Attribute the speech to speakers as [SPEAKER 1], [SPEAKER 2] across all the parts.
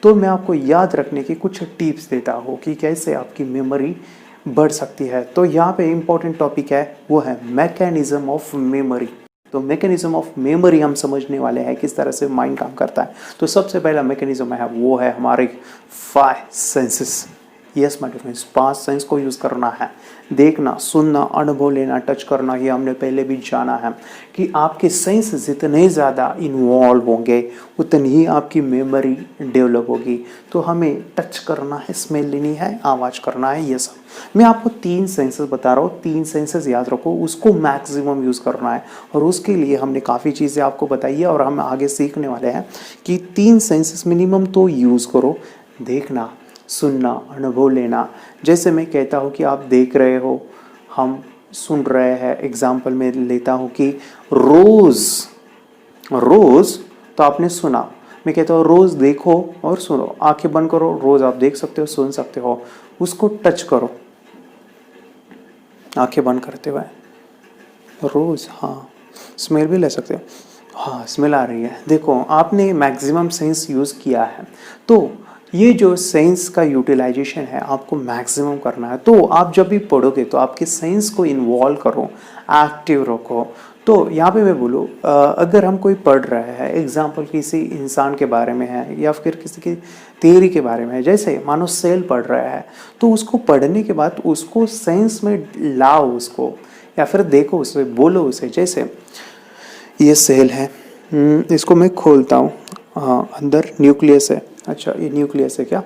[SPEAKER 1] तो मैं आपको याद रखने की कुछ टिप्स देता हूँ कि कैसे आपकी मेमोरी बढ़ सकती है। तो यहाँ पे इम्पोर्टेंट टॉपिक है, वो है मैकेनिज्म ऑफ मेमोरी। तो मैकेनिज्म ऑफ मेमोरी हम समझने वाले हैं, किस तरह से माइंड काम करता है। तो सबसे पहला मैकेनिज्म है वो है हमारे 5 senses. Yes my dear friends, 5 sense को यूज़ करना है। देखना, सुनना, अनुभव लेना, टच करना, ये हमने पहले भी जाना है कि आपके सेंस जितने ज़्यादा इन्वॉल्व होंगे उतनी ही आपकी मेमोरी डेवलप होगी। तो हमें टच करना है, स्मेल लेनी है, आवाज़ करना है, ये सब। मैं आपको 3 सेंसेस बता रहा हूँ, 3 सेंसेस याद रखो, उसको मैक्सिमम यूज़ करना है। और उसके लिए हमने काफ़ी चीज़ें आपको बताई है और हम आगे सीखने वाले हैं कि 3 सेंसेस मिनिमम तो यूज़ करो। देखना, सुनना, अनुभव लेना। जैसे मैं कहता हूँ कि आप देख रहे हो, हम सुन रहे हैं। एग्जाम्पल में लेता हूँ कि रोज़, रोज़ तो आपने सुना। मैं कहता हूँ रोज़ देखो और सुनो। आंखें बंद करो, रोज़ आप देख सकते हो, सुन सकते हो। उसको टच करो आंखें बंद करते हुए, रोज़। हाँ, स्मेल भी ले सकते हो। हाँ, स्मेल आ रही है। देखो, आपने मैक्सिमम सेंस यूज़ किया है। तो ये जो सेंस का यूटिलाइजेशन है आपको मैक्सिमम करना है। तो आप जब भी पढ़ोगे तो आपके सेंस को इन्वॉल्व करो, एक्टिव रखो। तो यहाँ पे मैं बोलूँ, अगर हम कोई पढ़ रहे हैं, एग्जाम्पल किसी इंसान के बारे में है या फिर किसी की थियरी के बारे में है, जैसे मानो सेल पढ़ रहा है, तो उसको पढ़ने के बाद उसको सेंस में लाओ उसको, या फिर देखो उसे, बोलो उसे। जैसे ये सेल है, इसको मैं खोलता हूँ। हाँ, अंदर न्यूक्लियस है। अच्छा, ये न्यूक्लियस है क्या?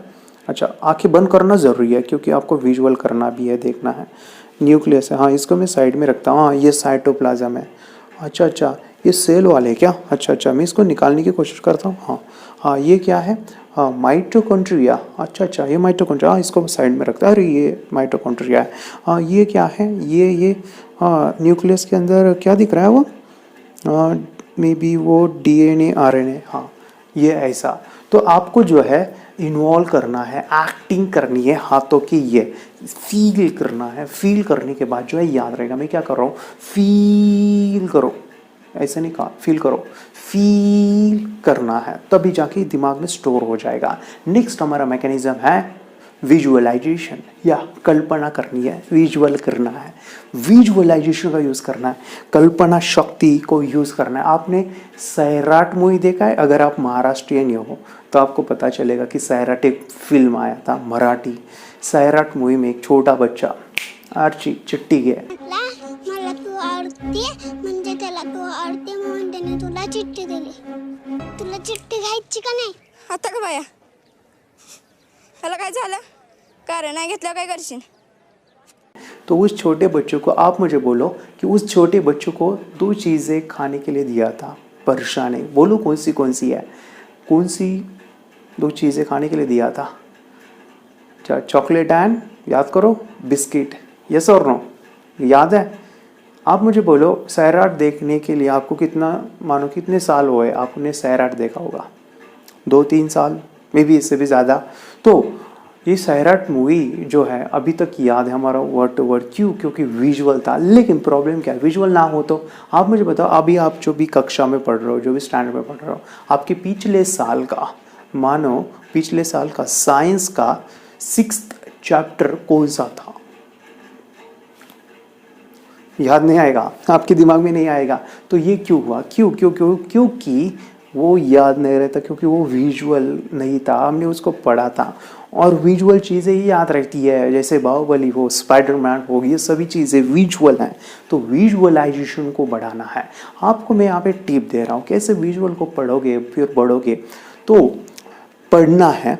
[SPEAKER 1] अच्छा, आंखें बंद करना ज़रूरी है क्योंकि आपको विजुअल करना भी है, देखना है। न्यूक्लियस है, हाँ, इसको मैं साइड में रखता हूँ। हाँ, ये साइटोप्लाज्म है। अच्छा अच्छा, ये सेल वाले क्या? अच्छा अच्छा, मैं इसको निकालने की कोशिश करता हूँ। हाँ हाँ, ये क्या है? हाँ, माइटोकॉन्ड्रिया। अच्छा अच्छा, ये माइटोकॉन्ड्रिया, हाँ, इसको साइड में रखता है। अरे, ये माइटोकॉन्ड्रिया है। हाँ, ये क्या है? ये हाँ, न्यूक्लियस के अंदर क्या दिख रहा है वो? मे बी वो डीएनए, आरएनए। हाँ, ये ऐसा। तो आपको जो है इन्वॉल्व करना है, एक्टिंग करनी है हाथों की, ये फील करना है। फील करने के बाद जो है याद रहेगा। मैं क्या कर रहा हूँ, फील करो, ऐसे नहीं कहा, फील करो। फील करना है, तभी जाके दिमाग में स्टोर हो जाएगा। नेक्स्ट हमारा मैकेनिज्म है विजुअलाइजेशन, या कल्पना करनी है, विजुअल करना है। विजुअलाइजेशन का यूज़ करना है, कल्पना शक्ति को यूज़ करना है। आपने सैराट मूवी देखा है? अगर आप महाराष्ट्रियन हो तो आपको पता चलेगा कि सैराट एक फिल्म आया था मराठी। सैराट मूवी में एक छोटा बच्चा आर्ची चिट्टी गया,
[SPEAKER 2] मला तू आवडते म्हणजे त्याला तू आवडते म्हणून त्याने तुला चिठ्ठी दिली. तुला चिठ्ठी घ्यायची का नाही?
[SPEAKER 3] आता का बाया, त्याला काय झालं? कारण नाही घेतलं काय करशील?
[SPEAKER 1] तो उस छोटे बच्चों को आप मुझे बोलो कि उस छोटे बच्चों को 2 चीज़ें खाने के लिए दिया था वर्षा ने। बोलो कौन सी है? कौन सी 2 चीज़ें खाने के लिए दिया था? चॉकलेट एंड, याद करो, बिस्किट। यस और नो? याद है? आप मुझे बोलो, सैराट देखने के लिए आपको कितना, मानो कितने साल हुए आपने सैराट देखा होगा? 2-3 साल, मे बी इससे भी ज़्यादा। तो ये सैराट मूवी जो है अभी तक याद है हमारा वर्ड टू वर्ड। क्यों? क्योंकि विजुअल था। लेकिन प्रॉब्लम क्या है, विजुअल ना हो तो आप मुझे बताओ, अभी आप जो भी कक्षा में पढ़ रहे हो, जो भी स्टैंडर्ड में पढ़ रहे हो, आपके पिछले साल का, मानो पिछले साल का साइंस का 6th चैप्टर कौन सा था? याद नहीं आएगा, आपके दिमाग में नहीं आएगा। तो ये क्यों हुआ? क्योंकि वो याद नहीं रहता, क्योंकि वो विजुअल नहीं था, हमने उसको पढ़ा था। और विजुअल चीज़ें ही याद रहती है, जैसे बाहुबली हो, स्पाइडरमैन हो, ये सभी चीज़ें विजुअल हैं। तो विजुअलाइजेशन को बढ़ाना है। आपको मैं यहाँ पे टिप दे रहा हूँ, कैसे विजुअल को पढ़ोगे फिर बढ़ोगे। तो पढ़ना है,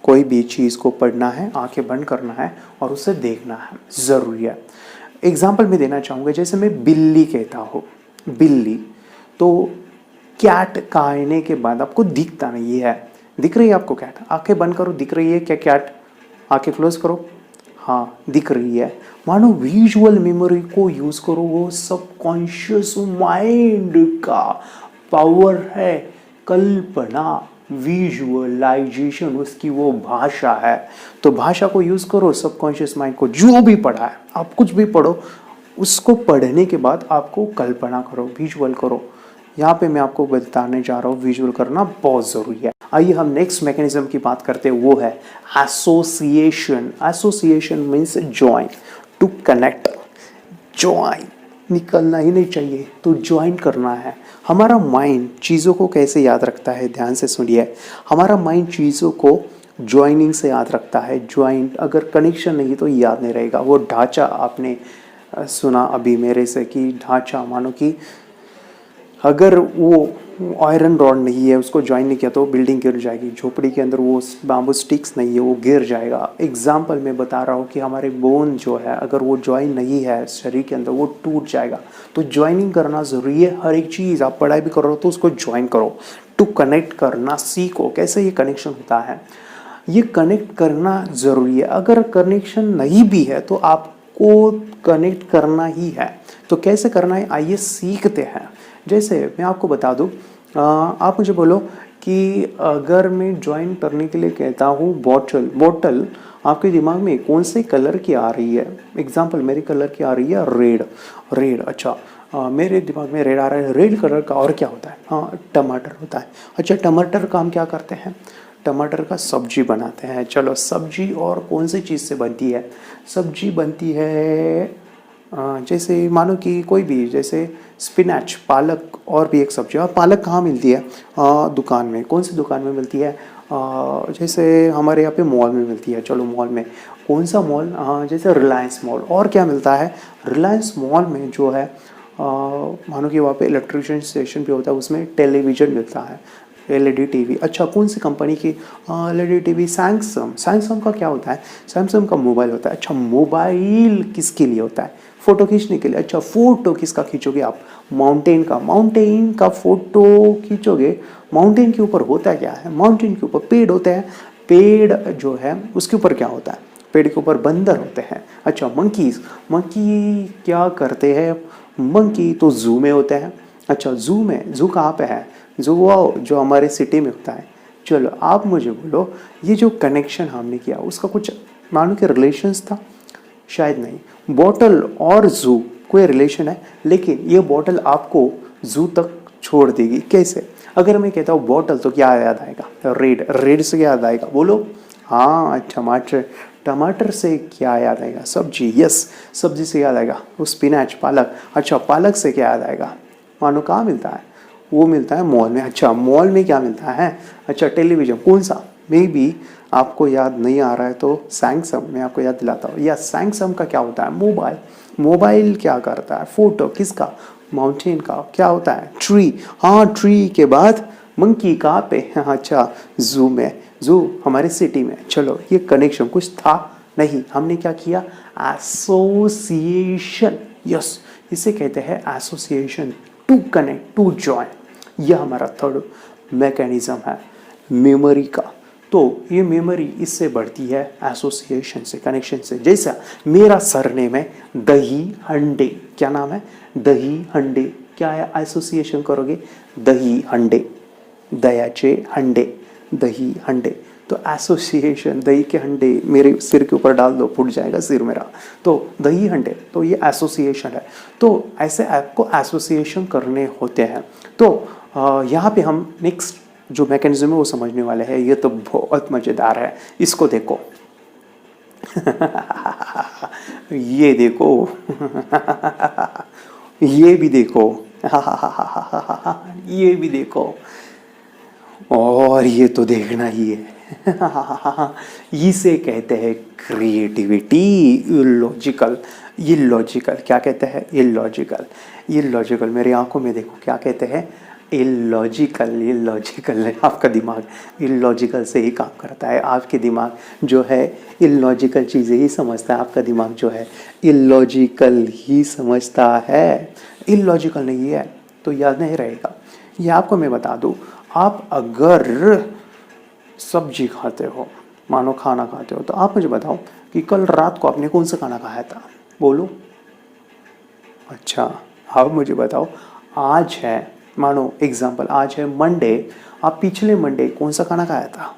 [SPEAKER 1] कोई भी चीज़ को पढ़ना है, आंखें बंद करना है और उसे देखना है, ज़रूरी है। एग्जाम्पल मैं देना चाहूँगा, जैसे मैं बिल्ली कहता हूँ, बिल्ली, तो कैट कहने के बाद आपको दिखता नहीं है, दिख रही है आपको कैट? आंखें बंद करो, दिख रही है क्या कैट? आंखें क्लोज करो, हाँ, दिख रही है। मानो विजुअल मेमोरी को यूज़ करो, वो सबकॉन्शियस माइंड का पावर है। कल्पना, विजुअलाइजेशन, उसकी वो भाषा है। तो भाषा को यूज़ करो, सबकॉन्शियस माइंड को, जो भी पढ़ा है, आप कुछ भी पढ़ो, उसको पढ़ने के बाद आपको कल्पना करो, विजुअल करो। यहाँ पे मैं आपको बताने जा रहा हूँ विजुअल करना बहुत ज़रूरी है। आइए हम नेक्स्ट मैकेनिज्म की बात करते हैं, वो है association. Association means join, to connect. Join निकलना ही नहीं चाहिए, तो ज्वाइन करना है। हमारा माइंड चीज़ों को कैसे याद रखता है, ध्यान से सुनिए। हमारा माइंड चीज़ों को ज्वाइनिंग से याद रखता है। ज्वाइन, अगर कनेक्शन नहीं तो याद नहीं रहेगा। वो ढांचा आपने सुना अभी मेरे से कि ढांचा, मानो कि अगर वो आयरन रॉड नहीं है, उसको ज्वाइन नहीं किया तो बिल्डिंग गिर जाएगी। झोपड़ी के अंदर वो बाम्बू स्टिक्स नहीं है, वो गिर जाएगा। एग्जाम्पल मैं बता रहा हूँ कि हमारे बोन जो है, अगर वो ज्वाइन नहीं है शरीर के अंदर, वो टूट जाएगा। तो ज्वाइनिंग करना ज़रूरी है। हर एक चीज़ आप पढ़ाई भी कर रहे हो तो उसको ज्वाइन करो, टू कनेक्ट करना सीखो। कैसे ये कनेक्शन होता है, ये कनेक्ट करना ज़रूरी है। अगर कनेक्शन नहीं भी है तो आपको कनेक्ट करना ही है। तो कैसे करना है, आइए सीखते हैं। जैसे मैं आपको बता दूं, आप मुझे बोलो कि अगर मैं ज्वाइन करने के लिए कहता हूँ बॉटल, बॉटल आपके दिमाग में कौन से कलर की आ रही है? एग्जाम्पल मेरी कलर की आ रही है रेड। रेड, अच्छा मेरे दिमाग में रेड आ रहा है। रेड कलर का और क्या होता है? हाँ, टमाटर होता है। अच्छा, टमाटर का हम क्या करते हैं? टमाटर का सब्जी बनाते हैं। चलो, सब्जी और कौन सी चीज़ से बनती है? सब्जी बनती है जैसे मानो कि कोई भी, जैसे स्पिनच, पालक और भी एक सब्जी। और पालक कहाँ मिलती है? दुकान में। कौन सी दुकान में मिलती है? जैसे हमारे यहाँ पे मॉल में मिलती है। चलो मॉल में, कौन सा मॉल? जैसे रिलायंस मॉल। और क्या मिलता है रिलायंस मॉल में जो है? मानो कि वहाँ पे इलेक्ट्रिशियन स्टेशन भी होता है, उसमें टेलीविज़न मिलता है, LED टीवी। अच्छा, कौन सी कंपनी की? LED TV Samsung. सैमसंग का क्या होता है? सैमसंग का मोबाइल होता है। अच्छा, मोबाइल किसके लिए होता है? फ़ोटो खींचने के लिए। अच्छा, फ़ोटो किसका खींचोगे आप? माउंटेन का। माउंटेन का फ़ोटो खींचोगे। माउंटेन के ऊपर होता क्या है? माउंटेन के ऊपर पेड़ होते हैं। पेड़ जो है उसके ऊपर क्या होता है? पेड़ के ऊपर बंदर होते हैं। अच्छा, मंकीज़। मंकी क्या करते हैं? मंकी तो जू में होते हैं। अच्छा, जू में, जू कहाँ पे है? जू वो जो हमारे सिटी में होता है। चलो आप मुझे बोलो, ये जो कनेक्शन हमने किया उसका कुछ मानो कि रिलेशंस था? शायद नहीं। बॉटल और जू कोई रिलेशन है, लेकिन ये बॉटल आपको जू तक छोड़ देगी। कैसे? अगर मैं कहता हूँ बॉटल तो क्या याद आएगा? रेड। रेड से क्या याद आएगा? बोलो। हाँ, टमाटर। टमाटर से क्या याद आएगा? सब्जी। यस, सब्जी से याद आएगा वो स्पिनच, पालक। अच्छा, पालक से क्या याद आएगा? मानो कहाँ मिलता है? वो मिलता है मॉल में। अच्छा, मॉल में क्या मिलता है? अच्छा, टेलीविज़न। कौन सा? मे बी आपको याद नहीं आ रहा है तो सैमसंग, मैं आपको याद दिलाता हूँ। या सैमसंग का क्या होता है? मोबाइल। मोबाइल क्या करता है? फोटो। किसका? माउंटेन का। क्या होता है? ट्री। हाँ, ट्री के बाद मंकी कहाँ पे? अच्छा, जू में। जू हमारे सिटी में। चलो, ये कनेक्शन कुछ था नहीं, हमने क्या किया? एसोसिएशन। यस, इसे कहते हैं association, to connect, to join. यह हमारा थर्ड मैकेनिज्म है मेमोरी का। तो ये मेमोरी इससे बढ़ती है एसोसिएशन से, कनेक्शन से। जैसा मेरा सरनेम है दही हंडे। क्या नाम है? दही हंडे। क्या है? एसोसिएशन करोगे दही हंडे, दयाचे हंडे, दही हंडे। तो एसोसिएशन, दही के हंडे मेरे सिर के ऊपर डाल दो, फूट जाएगा सिर मेरा। तो दही हंडे, तो ये एसोसिएशन है। तो ऐसे आपको एसोसिएशन करने होते हैं। तो यहाँ पे हम नेक्स्ट जो मैकेनिज्म है वो समझने वाले हैं। ये तो बहुत मज़ेदार है, इसको देखो। ये देखो। ये भी देखो। ये भी देखो। और ये तो देखना ही है। इसे कहते हैं क्रिएटिविटी। इलॉजिकल। इलॉजिकल क्या कहते हैं? इलॉजिकल। इलॉजिकल मेरी आंखों में देखो, क्या कहते हैं? इलॉजिकल। इलॉजिकल है आपका दिमाग, इलॉजिकल से ही काम करता है। आपके दिमाग जो है इलॉजिकल चीज़ें ही समझता है। आपका दिमाग जो है इलॉजिकल ही समझता है। इलॉजिकल नहीं है तो याद नहीं रहेगा। ये आपको मैं बता दूँ, आप अगर सब्जी खाते हो, मानो खाना खाते हो, तो आप मुझे बताओ कि कल रात को आपने कौन सा खाना खाया था? बोलो। अच्छा, आप मुझे बताओ, आज है, मानो एग्जाम्पल आज है मंडे, आप पिछले मंडे कौन सा खाना खाया था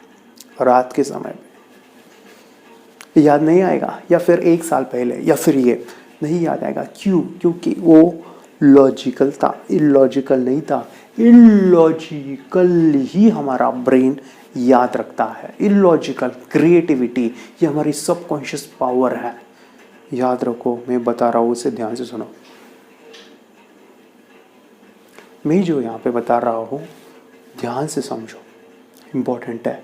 [SPEAKER 1] रात के समय में? याद नहीं आएगा। या फिर 1 साल पहले, या फिर ये नहीं याद आएगा। क्यों? क्योंकि वो लॉजिकल था, इलॉजिकल नहीं था। इलॉजिकल ही हमारा ब्रेन याद रखता है। इलॉजिकल क्रिएटिविटी ये हमारी सबकॉन्शियस पावर है। याद रखो, मैं बता रहा हूँ, उसे ध्यान से सुनो। मैं जो यहाँ पे बता रहा हूँ ध्यान से समझो, इम्पोर्टेंट है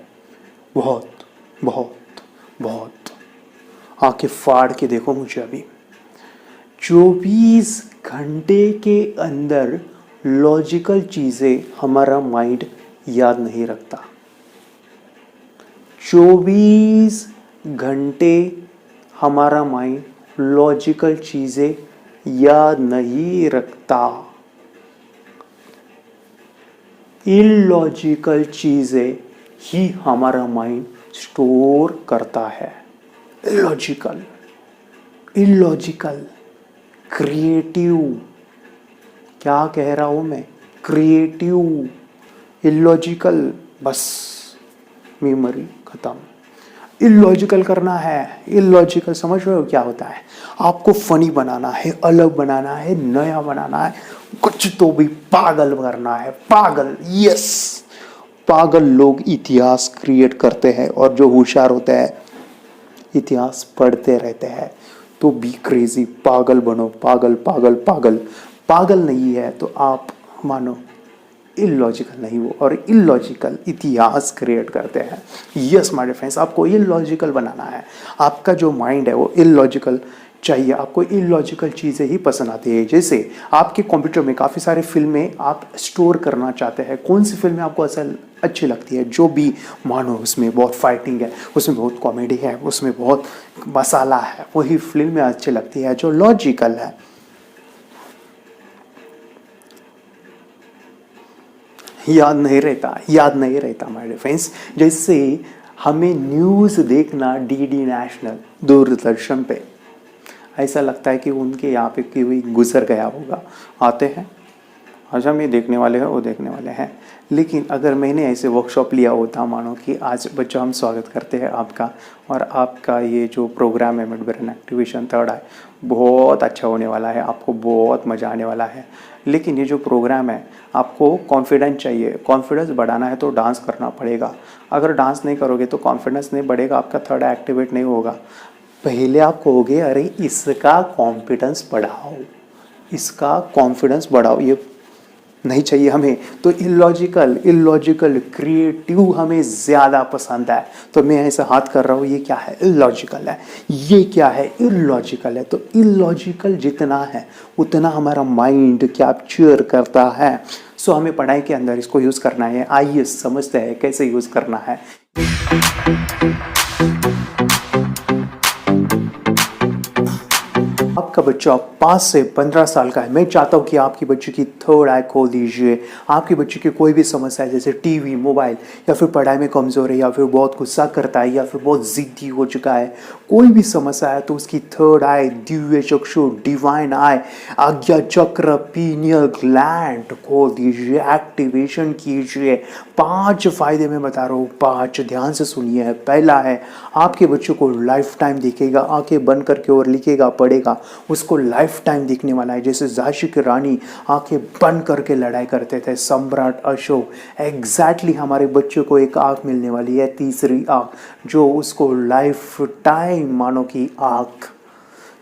[SPEAKER 1] बहुत बहुत बहुत। आंखें फाड़ के देखो मुझे अभी। 24 घंटे के अंदर लॉजिकल चीज़ें हमारा माइंड याद नहीं रखता। 24 घंटे हमारा माइंड लॉजिकल चीज़ें याद नहीं रखता। इलॉजिकल चीज़ें ही हमारा माइंड स्टोर करता है। इलॉजिकल, इलॉजिकल, क्रिएटिव, क्या कह रहा हूं मैं, क्रिएटिव, इलॉजिकल, बस मेमोरी खत्म। इलॉजिकल करना है, इलॉजिकल समझ रहे हो क्या होता है? आपको फनी बनाना है, अलग बनाना है, नया बनाना है, कुछ तो भी पागल करना है। पागल, यस, पागल लोग इतिहास क्रिएट करते हैं और जो होशियार होते हैं इतिहास पढ़ते रहते हैं। तो बी क्रेजी, पागल बनो, पागल पागल पागल। पागल नहीं है तो आप मानो इलॉजिकल नहीं हो, और इलॉजिकल इतिहास क्रिएट करते हैं। यस माय डियर फ्रेंड्स, आपको इलॉजिकल बनाना है। आपका जो माइंड है वो इलॉजिकल चाहिए, आपको इलॉजिकल चीज़ें ही पसंद आती है। जैसे आपके कंप्यूटर में काफ़ी सारी फिल्में आप स्टोर करना चाहते हैं। कौन सी फिल्में आपको असल अच्छी लगती है? जो भी मानो उसमें बहुत फाइटिंग है, उसमें बहुत कॉमेडी है, उसमें बहुत मसाला है, वही फिल्में अच्छी लगती है जो लॉजिकल है। याद नहीं रहता, याद नहीं रहता माय डियर फ्रेंड्स। जैसे हमें न्यूज़ देखना डीडी नेशनल, दूरदर्शन पे, ऐसा लगता है कि उनके यहाँ पे कोई गुजर गया होगा। आते हैं, आज हम ये देखने वाले हैं, वो देखने वाले हैं। लेकिन अगर मैंने ऐसे वर्कशॉप लिया होता, मानो कि आज बच्चों हम स्वागत करते हैं आपका, और आपका ये जो प्रोग्राम है मिड ब्रेन एक्टिवेशन थर्ड आई बहुत अच्छा होने वाला है, आपको बहुत मज़ा आने वाला है। लेकिन ये जो प्रोग्राम है आपको कॉन्फिडेंस चाहिए, कॉन्फिडेंस बढ़ाना है तो डांस करना पड़ेगा। अगर डांस नहीं करोगे तो कॉन्फिडेंस नहीं बढ़ेगा, आपका थर्ड आई एक्टिवेट नहीं होगा। पहले आप कहोगे अरे इसका कॉन्फिडेंस बढ़ाओ, इसका कॉन्फिडेंस बढ़ाओ, ये नहीं चाहिए हमें। तो इलॉजिकल, इलॉजिकल, क्रिएटिव हमें ज़्यादा पसंद है। तो मैं ऐसा हाथ कर रहा हूँ, ये क्या है? इलॉजिकल है। ये क्या है? इलॉजिकल है। तो इलॉजिकल जितना है उतना हमारा माइंड कैप्चर करता है। सो हमें पढ़ाई के अंदर इसको यूज़ करना है। आइए समझते हैं कैसे यूज़ करना है। आपका बच्चा 5 से 15 साल का है। मैं चाहता हूँ कि आपकी बच्चे की थर्ड आई खोल दीजिए। आपकी बच्चे की कोई भी समस्या है, जैसे टीवी, मोबाइल, या फिर पढ़ाई में कमज़ोर है, या फिर बहुत गुस्सा करता है, या फिर बहुत ज़िद्दी हो चुका है, कोई भी समस्या है, तो उसकी थर्ड आई, दिव्य चक्षु, डिवाइन आई, आज्ञा चक्र, पीनियल ग्लैंड खोल दीजिए, एक्टिवेशन कीजिए। 5 फायदे मैं बता रहा हूँ, 5, ध्यान से सुनिए। पहला है, आपके बच्चों को लाइफ टाइम दिखेगा, आंखें बंद करके और लिखेगा, पढ़ेगा, उसको लाइफ टाइम दिखने वाला है। जैसे झांसी की रानी आंखें बंद करके लड़ाई करते थे, सम्राट अशोक, एग्जैक्टली हमारे बच्चों को एक आंख मिलने वाली है, तीसरी आंख, जो उसको लाइफ टाइम मानो की आंख।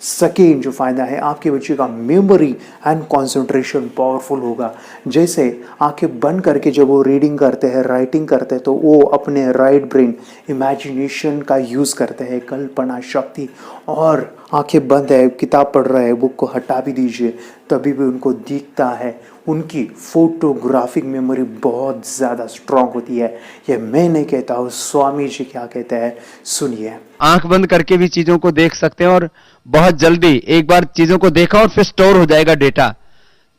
[SPEAKER 1] सेकेंड जो फ़ायदा है, आपके बच्चे का मेमोरी एंड कंसंट्रेशन पावरफुल होगा। जैसे आंखें बंद करके जब वो रीडिंग करते हैं, राइटिंग करते हैं, तो वो अपने राइट ब्रेन इमेजिनेशन का यूज़ करते हैं, कल्पना शक्ति। और आंखें बंद है, किताब पढ़ रहे हैं, बुक को हटा भी दीजिए, तभी भी उनको दिखता है। उनकी फोटोग्राफिक मेमोरी बहुत ज़्यादा स्ट्रांग होती है। ये मैं नहीं कहता हूँ, स्वामी जी क्या कहते हैं, सुनिए।
[SPEAKER 4] आंख बंद करके भी चीजों को देख सकते हैं, और बहुत जल्दी एक बार चीजों को देखा और फिर स्टोर हो जाएगा डेटा।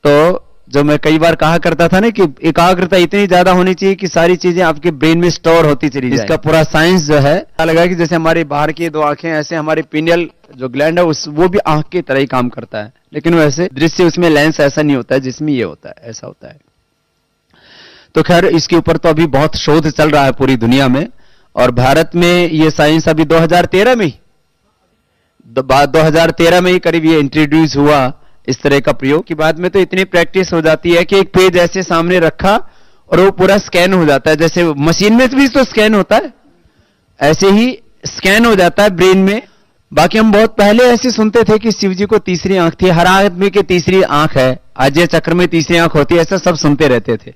[SPEAKER 4] तो जो मैं कई बार कहा करता था ना कि एकाग्रता इतनी ज्यादा होनी चाहिए कि सारी चीजें आपके ब्रेन में स्टोर होती चली जाए। इसका पूरा साइंस जो है लगा कि जैसे हमारी बाहर की 2 आंखें, ऐसे हमारी पिनियल जो ग्लैंड है वो भी आंख की तरह ही काम करता है, लेकिन वैसे दृश्य उसमें लेंस ऐसा नहीं होता है जिसमें ये होता है, ऐसा होता है। तो खैर इसके ऊपर तो अभी बहुत शोध चल रहा है पूरी दुनिया में, और भारत में ये साइंस अभी 2013 में ही 2013 में ही करीब ये इंट्रोड्यूस हुआ इस तरह का प्रयोग कि बाद में तो इतनी प्रैक्टिस हो जाती है कि एक पेज ऐसे सामने रखा और वो पूरा स्कैन हो जाता है, जैसे मशीन में भी तो स्कैन होता है, ऐसे ही स्कैन हो जाता है ब्रेन में। बाकी हम बहुत पहले ऐसे सुनते थे कि शिव जी को तीसरी आंख थी, हर आदमी की तीसरी आंख है, अजय चक्र में तीसरी आंख होती है, ऐसा सब सुनते रहते थे।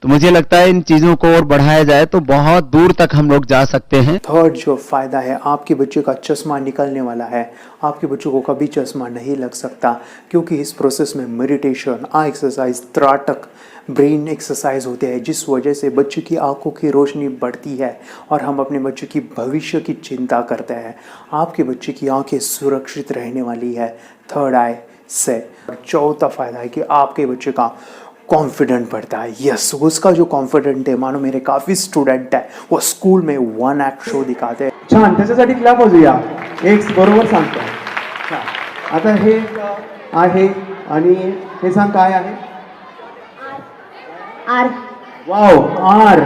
[SPEAKER 4] तो मुझे लगता है इन चीजों को और बढ़ाया जाए तो बहुत दूर तक हम लोग जा सकते हैं।
[SPEAKER 1] थर्ड जो फायदा है, आपके बच्चे का चश्मा निकलने वाला है। आपके बच्चों को कभी चश्मा नहीं लग सकता, क्योंकि इस प्रोसेस में मेडिटेशन, आई एक्सरसाइज, त्राटक, ब्रेन एक्सरसाइज होते हैं, जिस वजह से बच्चे की आंखों की रोशनी बढ़ती है और हम अपने बच्चे की भविष्य की चिंता करते हैं। आपके बच्चे की आंखें सुरक्षित रहने वाली है थर्ड आई से। चौथा फायदा है कि आपके बच्चे का कॉन्फिडेंट बढ़ता है। यस, उसका जो कॉन्फिडेंट है, मानो मेरे काफ़ी स्टुडंट है वो स्कूल में वन ॲक्ट शो दिखाते हैं।
[SPEAKER 5] छान, त्याच्यासाठी क्लॅप वाजूया. एक बरोबर सांगतो. छान. आता हे आहे आणि हे सांग काय आहे?
[SPEAKER 2] आर.
[SPEAKER 5] Wow, R.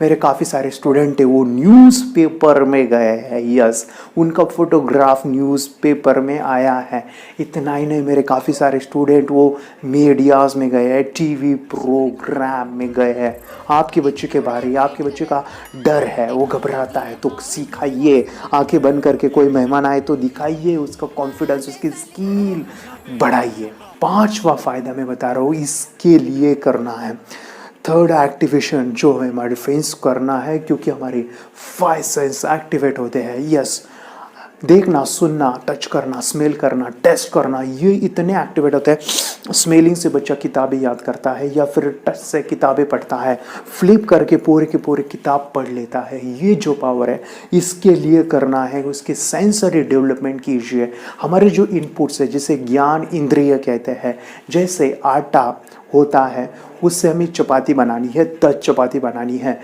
[SPEAKER 1] मेरे काफ़ी सारे स्टूडेंट है वो न्यूज़पेपर में गए हैं। यस, उनका फोटोग्राफ न्यूज़पेपर में आया है। इतना ही नहीं, मेरे काफ़ी सारे स्टूडेंट वो मीडियाज़ में गए हैं, टीवी प्रोग्राम में गए हैं। आपके बच्चे के बारे, आपके बच्चे का डर है, वो घबराता है, तो सिखाइए। आंखें बंद करके कोई मेहमान आए तो दिखाइए उसका कॉन्फिडेंस, उसकी स्किल बढ़ाइए। पांचवा फ़ायदा मैं बता रहा हूँ, इसके लिए करना है थर्ड एक्टिवेशन, जो है हमारे फेस करना है, क्योंकि हमारे 5 सेंस एक्टिवेट होते हैं। यस, देखना, सुनना, टच करना, स्मेल करना, टेस्ट करना, ये इतने एक्टिवेट होते हैं। स्मेलिंग से बच्चा किताबें याद करता है, या फिर टच से किताबें पढ़ता है, फ्लिप करके पूरे के पूरे किताब पढ़ लेता है। ये जो पावर है, इसके लिए करना है, उसके सेंसरी डेवलपमेंट कीजिए। हमारे जो इनपुट्स है, जिसे ज्ञान इंद्रिय कहते हैं, जैसे आटा होता है, उससे हमें चपाती बनानी है, 10 चपाती बनानी है।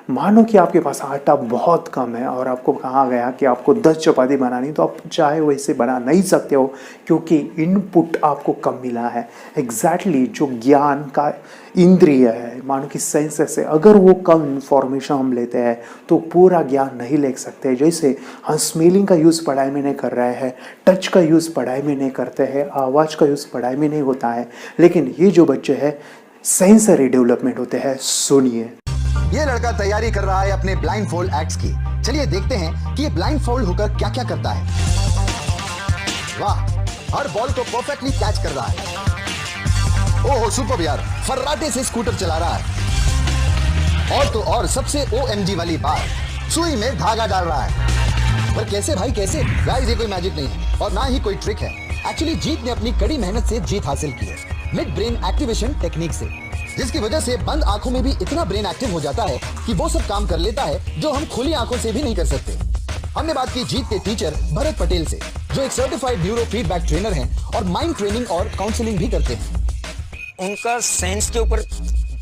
[SPEAKER 1] मानो कि आपके पास आटा बहुत कम है और आपको कहा गया कि आपको 10 चपाती बनानी, तो आप चाहे वैसे बना नहीं सकते हो, क्योंकि इनपुट आपको कम मिला है। एग्जैक्टली जो ज्ञान का इंद्रिय है, मानो कि सेंसेस है, अगर वो कम इंफॉर्मेशन हम लेते हैं तो पूरा ज्ञान नहीं ले सकते। जैसे हम स्मेलिंग का यूज़ पढ़ाई में नहीं कर रहे हैं, टच का यूज़ पढ़ाई में नहीं करते हैं, आवाज़ का यूज़ पढ़ाई में नहीं होता है, लेकिन ये जो बच्चे हैं सेंसरी डेवलपमेंट होते हैं। सुनिए,
[SPEAKER 6] ये लड़का तैयारी कर रहा है अपने ब्लाइंड फोल्ड एक्ट्स की। चलिए देखते हैं कि ये ब्लाइंड फोल्ड होकर क्या क्या करता है। वाह, हर बॉल को परफेक्टली कैच कर रहा है। ओहो सुपर यार, फर्राटे से स्कूटर चला रहा है। और तो और सबसे OMG वाली बात, सुई में धागा डाल रहा है। पर कैसे भाई, कैसे? गाइस, ये कोई मैजिक नहीं है और ना ही कोई ट्रिक है। एक्चुअली जीत ने अपनी कड़ी मेहनत से जीत हासिल की है, मिड ब्रेन एक्टिवेशन टेक्निक से, जिसकी वजह से बंद आंखों में भी इतना ब्रेन एक्टिव हो जाता है कि वो सब काम कर लेता है जो हम खुली आंखों से भी नहीं कर सकते। हमने बात की जीत के टीचर भरत पटेल से, जो एक सर्टिफाइड न्यूरो फीडबैक ट्रेनर हैं और माइंड ट्रेनिंग और काउंसलिंग भी करते हैं।
[SPEAKER 7] उनका सेंस के ऊपर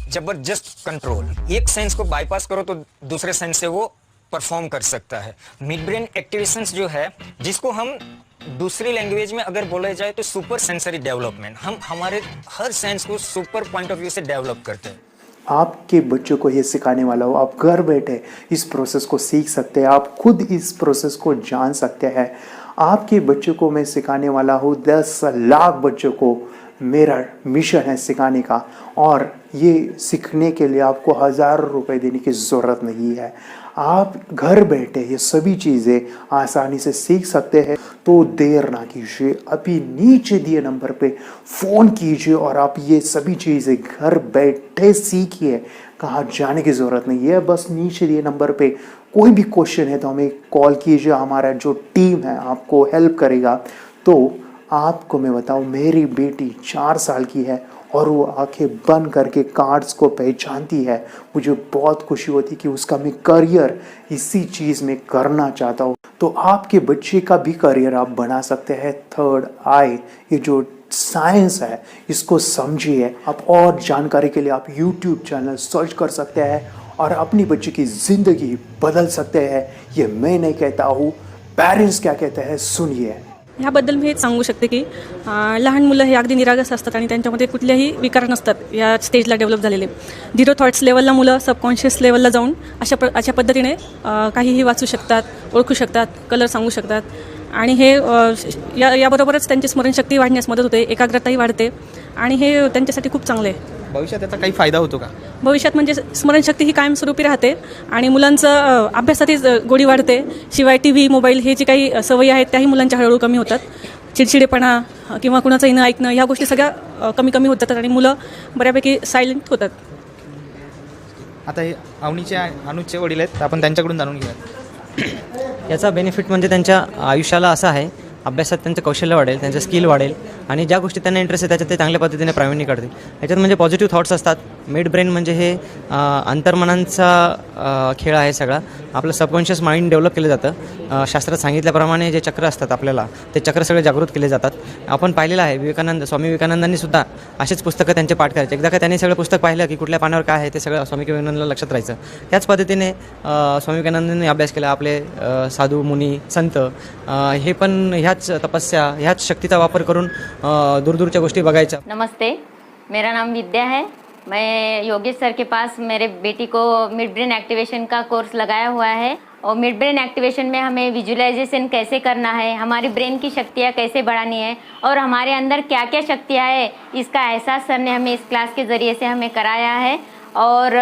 [SPEAKER 7] जबरदस्त कंट्रोल, एक सेंस को बाईपास करो तो दूसरे सेंस से वो परफॉर्म कर सकता है। मिड ब्रेन एक्टिवेशंस जो है, जिसको हम दूसरी लैंग्वेज में अगर बोला जाए तो सुपर सेंसरी डेवलपमेंट, हम हमारे हर सेंस को सुपर पॉइंट ऑफ व्यू से डेवलप करते हैं।
[SPEAKER 1] आपके बच्चों को ये सिखाने वाला हो, आप घर बैठे इस प्रोसेस को सीख सकते हैं, आप खुद इस प्रोसेस को जान सकते हैं। आपके बच्चों को मैं सिखाने वाला हूँ, 10 लाख बच्चों को मेरा मिशन है सिखाने का, और ये सीखने के लिए आपको हज़ारों रुपए देने की ज़रूरत नहीं है। आप घर बैठे ये सभी चीज़ें आसानी से सीख सकते हैं। तो देर ना कीजिए, अभी नीचे दिए नंबर पे फ़ोन कीजिए और आप ये सभी चीज़ें घर बैठे सीखिए। कहाँ जाने की ज़रूरत नहीं है, बस नीचे दिए नंबर पे कोई भी क्वेश्चन है तो हमें कॉल कीजिए, हमारा जो टीम है आपको हेल्प करेगा। तो आपको मैं बताऊं, मेरी बेटी 4 साल की है और वो आंखें बंद करके कार्ड्स को पहचानती है। मुझे बहुत खुशी होती कि उसका मैं करियर इसी चीज़ में करना चाहता हूँ। तो आपके बच्चे का भी करियर आप बना सकते हैं। थर्ड आई, ये जो साइंस है, इसको समझिए। आप और जानकारी के लिए आप YouTube चैनल सर्च कर सकते हैं और अपनी बच्चे की ज़िंदगी बदल सकते हैं। ये मैं नहीं कहता हूँ, पेरेंट्स क्या कहते हैं, सुनिए।
[SPEAKER 8] ह्याबद्दल मी हेच सांगू शकते की लहान मुलं हे अगदी निरागस असतात आणि त्यांच्यामध्ये कुठल्याही विकार नसतात या स्टेजला डेव्हलप झालेले। 0 थॉट्स लेवलला मुलं सबकॉन्शियस लेवलला जाऊन अशा पद्धतीने काहीही वाचू शकतात, ओळखू शकतात, कलर सांगू शकतात आणि हे याबरोबरच त्यांची स्मरणशक्ती वाढण्यास मदत होते, एकाग्रताही वाढते आणि हे त्यांच्यासाठी खूप चांगलं आहे.
[SPEAKER 9] भविष्यात त्याचा काही फायदा होतो का?
[SPEAKER 8] भविष्यात म्हणजे स्मरणशक्ती ही कायमस्वरूपी राहते आणि मुलांचं अभ्यासातही गोडी वाढते. शिवाय TV, मोबाईल हे जे काही सवयी आहेत त्याही मुलांच्या हळूहळू कमी होतात. चिडचिडेपणा किंवा कुणाचंही न ऐकणं ह्या गोष्टी सगळ्या कमी होत जातात आणि मुलं बऱ्यापैकी सायलेंट होतात.
[SPEAKER 9] आता हे अनुजचे वडील आहेत, तर आपण त्यांच्याकडून जाणून घेऊया.
[SPEAKER 10] याचा बेनिफिट म्हणजे त्यांच्या आयुष्याला असा आहे, अभ्यासात त्यांचं कौशल्य वाढेल, त्यांचं स्किल वाढेल आणि ज्या गोष्टी त्यांना इंटरेस्ट आहे त्याच्यात ते चांगल्या पद्धतीने प्रावीण्य करतील. याच्यात म्हणजे पॉझिटिव्ह थॉट्स असतात. मिड ब्रेन म्हणजे हे अंतर्मनांचा खेळ आहे सगळा. आपलं सबकॉन्शियस माइंड डेव्हलप केलं जातं. शास्त्रात सांगितल्याप्रमाणे जे चक्र असतात आपल्याला, ते चक्र सगळे जागृत केले जातात. आपण पाहिलेलं आहे स्वामी विवेकानंदांनी सुद्धा असेच पुस्तकं त्यांचे पाठ करायचे. एकदा का त्यांनी सगळं पुस्तक पाहिलं की कुठल्या पानावर काय आहे ते सगळं स्वामी विवेकानंदांना लक्षात राहायचं. त्याच पद्धतीने स्वामी विवेकानंदांनी अभ्यास केला. आपले साधू मुनी संत हे पण ह्याच तपस्या, ह्याच शक्तीचा वापर करून दूरदूरच्या गोष्टी बघायच्या.
[SPEAKER 11] नमस्ते, मेरा नाम विद्या है. मैं योगेश सर के पास मेरे बेटी को मिड ब्रेन एक्टिवेशन का कोर्स लगाया हुआ है और मिड ब्रेन एक्टिवेशन में हमें विजुअलाइजेशन कैसे करना है, हमारी ब्रेन की शक्तियाँ कैसे बढ़ानी है और हमारे अंदर क्या क्या शक्तियाँ है, इसका एहसास सर ने हमें इस क्लास के ज़रिए से हमें कराया है. और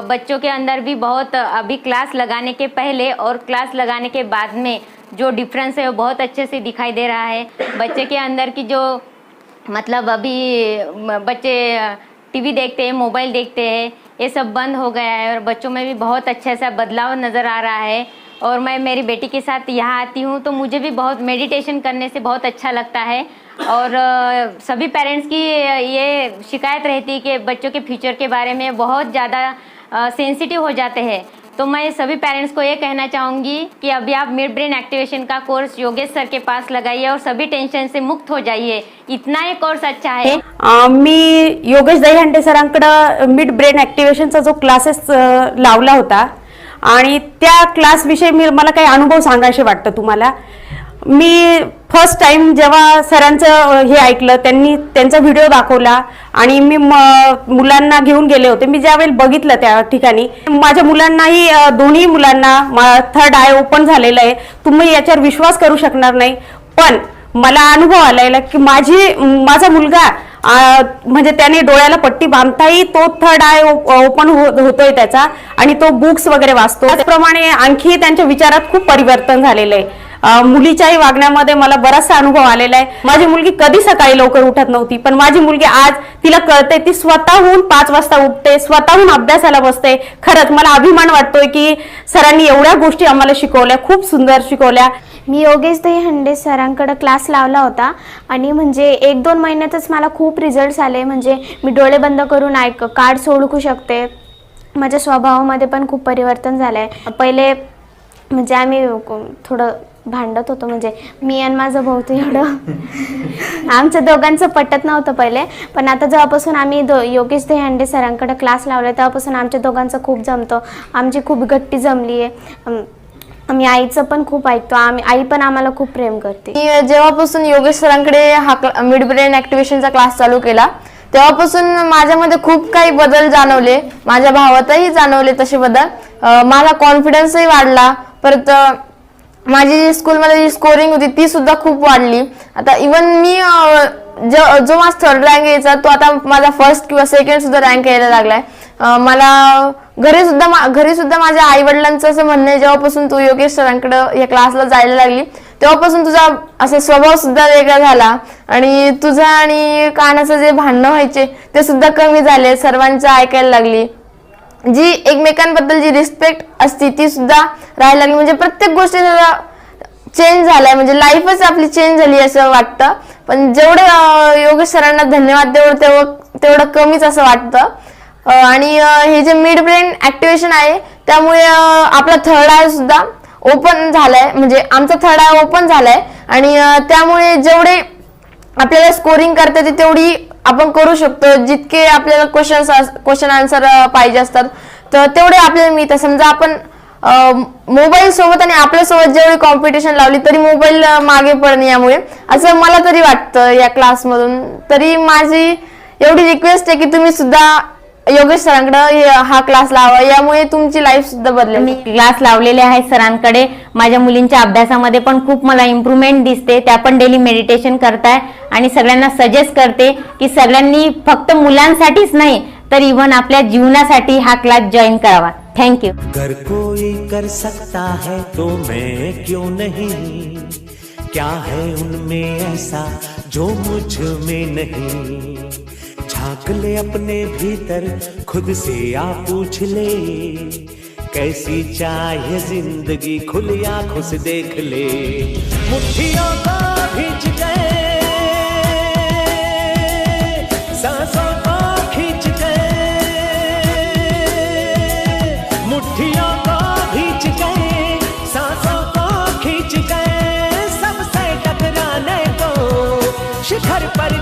[SPEAKER 11] बच्चों के अंदर भी बहुत अभी क्लास लगाने के पहले और क्लास लगाने के बाद में जो डिफरेंस है वो बहुत अच्छे से दिखाई दे रहा है. बच्चे के अंदर की जो मतलब अभी बच्चे TV देखते हैं, मोबाइल देखते हैं, ये सब बंद हो गया है और बच्चों में भी बहुत अच्छा सा बदलाव नज़र आ रहा है. और मैं मेरी बेटी के साथ यहाँ आती हूँ तो मुझे भी बहुत मेडिटेशन करने से बहुत अच्छा लगता है. और सभी पेरेंट्स की ये शिकायत रहती है कि बच्चों के फ्यूचर के बारे में बहुत ज़्यादा सेंसिटिव हो जाते हैं. तो मैं सभी पेरेंट्स को ये कहना चाहूँगी कि अभी आप मिड ब्रेन एक्टिवेशन का कोर्स योगेश सर के पास लगाइए और सभी टेंशन से मुक्त हो जाइए. इतना ये कोर्स अच्छा है.
[SPEAKER 12] मी योगेश दहीहंडे सरांकडं मिड ब्रेन ॲक्टिव्हेशनचा जो क्लासेस लावला होता आणि त्या क्लासविषयी मला काही अनुभव सांगायचे वाटतं तुम्हाला. मी फर्स्ट टाइम जेव्हा सरांचं हे ऐकलं, त्यांनी त्यांचा व्हिडिओ दाखवला आणि मी मुलांना घेऊन गेले होते. मी ज्यावेळी बघितलं त्या ठिकाणी माझ्या मुलांनाही, दोन्ही मुलांना थर्ड आय ओपन झालेलं आहे. तुम्ही याच्यावर विश्वास करू शकणार नाही. पण मला अनुभव आलेला की माझा मुलगा म्हणजे त्याने डोळ्याला पट्टी बांधताही तो थर्ड आय ओपन होतोय त्याचा आणि तो बुक्स वगैरे वाचतो. त्याचप्रमाणे आणखी त्यांच्या विचारात खूप परिवर्तन झालेलं आहे. मुलीच्याही वागण्यामध्ये मला बराचसा अनुभव आलेला आहे. माझी मुलगी कधी सकाळी लवकर उठत नव्हती, पण माझी मुलगी आज तिला कळते, ती स्वतःहून 5 वाजता उठते, स्वतःहून अभ्यासाला बसते. खरंच मला अभिमान वाटतोय की सरांनी एवढ्या गोष्टी आम्हाला शिकवल्या, खूप सुंदर शिकवल्या.
[SPEAKER 2] मी योगेश दहीहंडे सरांकडे क्लास लावला होता आणि म्हणजे 1-2 महिन्यातच मला खूप रिझल्ट्स आले. म्हणजे मी डोळे बंद करून कार्ड्स ओळखू शकते. माझ्या स्वभावामध्ये पण खूप परिवर्तन झालं आहे. पहिले म्हणजे आम्ही थोडं भांडत होतो, म्हणजे मी आणि माझं भाऊ तर एवढं आमच्या दोघांचं पटत नव्हतं पहिले. पण आता जेव्हापासून आम्ही योगेश दहीहंडे सरांकडे क्लास लावला तेव्हापासून आमच्या दोघांचं खूप जमतं. आमची खूप गट्टी जमली आहे. आम्ही आईचं पण खूप ऐकतो. आई पण आम्हाला खूप प्रेम करते.
[SPEAKER 3] मी जेव्हापासून योगेश सरांकडे हा मिड ब्रेन ॲक्टिव्हेशनचा क्लास चालू केला तेव्हापासून माझ्यामध्ये खूप काही बदल जाणवले. माझ्या भावातही जाणवले तसे बदल. माझा कॉन्फिडन्सही वाढला. परत माझी जी स्कूलमध्ये जी स्कोरिंग होती ती सुद्धा खूप वाढली. आता इवन मी जो माझा थर्ड रँक यायचा तो आता माझा फर्स्ट किंवा सेकंड सुद्धा रँक यायला लागलाय. मला घरी सुद्धा माझ्या आई वडिलांचं असं म्हणणं आहे, जेव्हापासून तू योगेश सरांकडे या क्लासला जायला लागली तेव्हापासून तुझा असा स्वभाव सुद्धा वेगळा झाला आणि तुझा आणि कानाचं जे भांडणं व्हायचे ते सुद्धा कमी झाले. सर्वांचं ऐकायला लागली. जी एकमेकांबद्दल जी रिस्पेक्ट असती ती सुद्धा राहायला लागली. म्हणजे प्रत्येक गोष्टी चेंज झालाय. म्हणजे लाईफच आपली चेंज झाली असं वाटतं. पण जेवढं योगेश सरांना धन्यवाद तेवढं कमीच असं वाटतं. आणि हे जे मिड ब्रेन ॲक्टिव्हेशन आहे त्यामुळे आपला थर्ड आय सुद्धा ओपन झालाय. म्हणजे आमचा थर्ड आय ओपन झालाय आणि त्यामुळे जेवढे आपल्याला स्कोरिंग करता येते तेवढी आपण करू शकतो. जितके आपल्याला क्वेश्चन आन्सर पाहिजे असतात तर तेवढे आपल्याला मिळतात. समजा आपण मोबाईल सोबत आणि आपल्यासोबत जेवढी कॉम्पिटिशन लावली तरी मोबाईल मागे पडणे, यामुळे असं मला तरी वाटतं या क्लासमधून. तरी माझी एवढी रिक्वेस्ट आहे की तुम्ही सुद्धा योगेश सरांकडे हा क्लास लावा, यामुळे तुमची लाईफ सुद्धा बदलेल.
[SPEAKER 11] मी क्लास लावलेले आहे सरांकडे माझ्या मुलींच्या अभ्यासामध्ये पण खूप मला इम्प्रूव्हमेंट दिसते. त्या पण डेली मेडिटेशन करताय आणि सगळ्यांना सजेस्ट करते की सगळ्यांनी फक्त मुलांसाठीच नाही तर इव्हन आपल्या जीवनासाठी हा क्लास जॉईन करावा. थँक्यू.
[SPEAKER 13] अगर कोई कर सकता है तो मैं क्यों नहीं, क्या है उनमें ऐसा जो मुझ में नहीं. झांक ले अपने भीतर खुद से आ पूछ ले, कैसी चाहिए जिंदगी खुली आंखों से देख ले. मुट्ठियों को खींच गए, सांसों को खींच गए, मुट्ठियों को खींच गए, सांसों को खींच गए, सबसे टकराने को शिखर पर